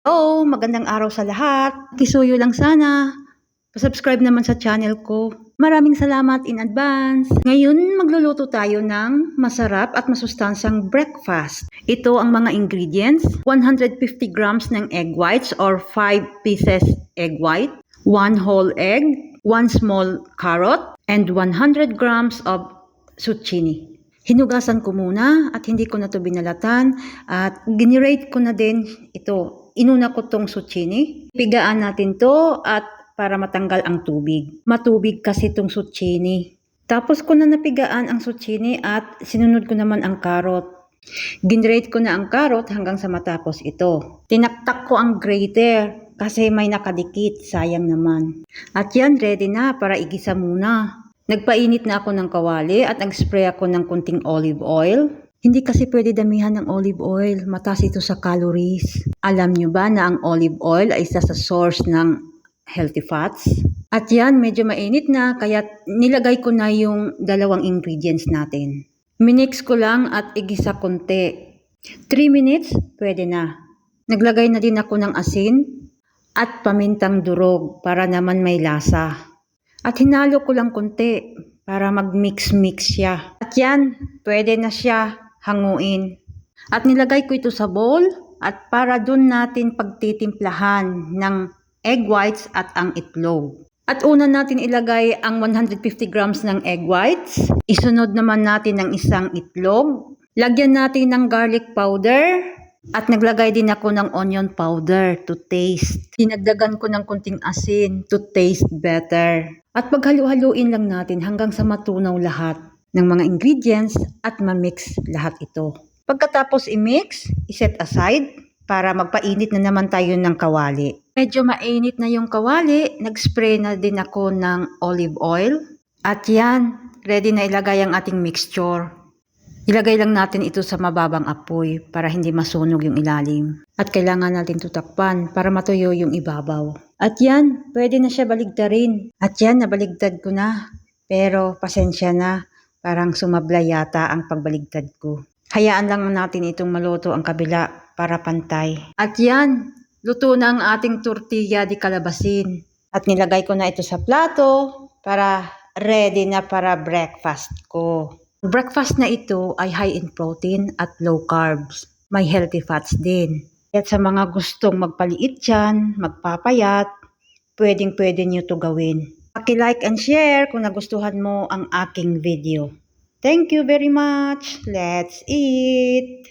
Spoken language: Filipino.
Hello, magandang araw sa lahat. Kisuyo lang sana. Subscribe naman sa channel ko. Maraming salamat in advance. Ngayon, magluluto tayo ng masarap at masustansang breakfast. Ito ang mga ingredients. 150 grams ng egg whites or 5 pieces egg white, 1 whole egg, 1 small carrot, and 100 grams of zucchini. Hinugasan ko muna at hindi ko na to binalatan at ginirate ko na din ito. Inuna ko tong zucchini. Pigaan natin to at para matanggal ang tubig. Matubig kasi tong zucchini. Tapos ko na napigaan ang zucchini at sinunod ko naman ang carrot. Ginrate ko na ang carrot hanggang sa matapos ito. Tinaktak ko ang grater kasi may nakadikit. Sayang naman. At yan, ready na para igisa muna. Nagpainit na ako ng kawali at nag-spray ako ng kunting olive oil. Hindi kasi pwede damihan ng olive oil, mataas ito sa calories. Alam nyo ba na ang olive oil ay isa sa source ng healthy fats? At yan, medyo mainit na, kaya nilagay ko na yung dalawang ingredients natin. Minix ko lang at igisa konti. 3 minutes, pwede na. Naglagay na din ako ng asin at pamintang durog para naman may lasa. At hinalo ko lang konti para mag-mix-mix siya. At yan, pwede na siya hanguin. At nilagay ko ito sa bowl at para dun natin pagtitimplahan ng egg whites at ang itlog. At una natin ilagay ang 150 grams ng egg whites. Isunod naman natin ng isang itlog. Lagyan natin ng garlic powder. At naglagay din ako ng onion powder to taste. Dinagdagan ko ng kunting asin to taste better. At paghalu-haluin lang natin hanggang sa matunaw lahat ng mga ingredients at ma-mix lahat ito. Pagkatapos i-mix, i-set aside para magpainit na naman tayo ng kawali. Medyo mainit na yung kawali, nag-spray na din ako ng olive oil. At yan, ready na ilagay ang ating mixture. Ilagay lang natin ito sa mababang apoy para hindi masunog yung ilalim. At kailangan natin tutakpan para matuyo yung ibabaw. At yan, pwede na siya baligtarin. At yan, nabaligtad ko na. Pero pasensya na. Parang sumabla yata ang pagbaligtad ko. Hayaan lang natin itong maluto ang kabila para pantay. At yan, luto na ang ating tortilla di kalabasin. At nilagay ko na ito sa plato para ready na para breakfast ko. Breakfast na ito ay high in protein at low carbs. May healthy fats din. At sa mga gustong magpaliit dyan, magpapayat, pwedeng-pwede nyo to gawin. Paki-like and share kung nagustuhan mo ang aking video. Thank you very much. Let's eat!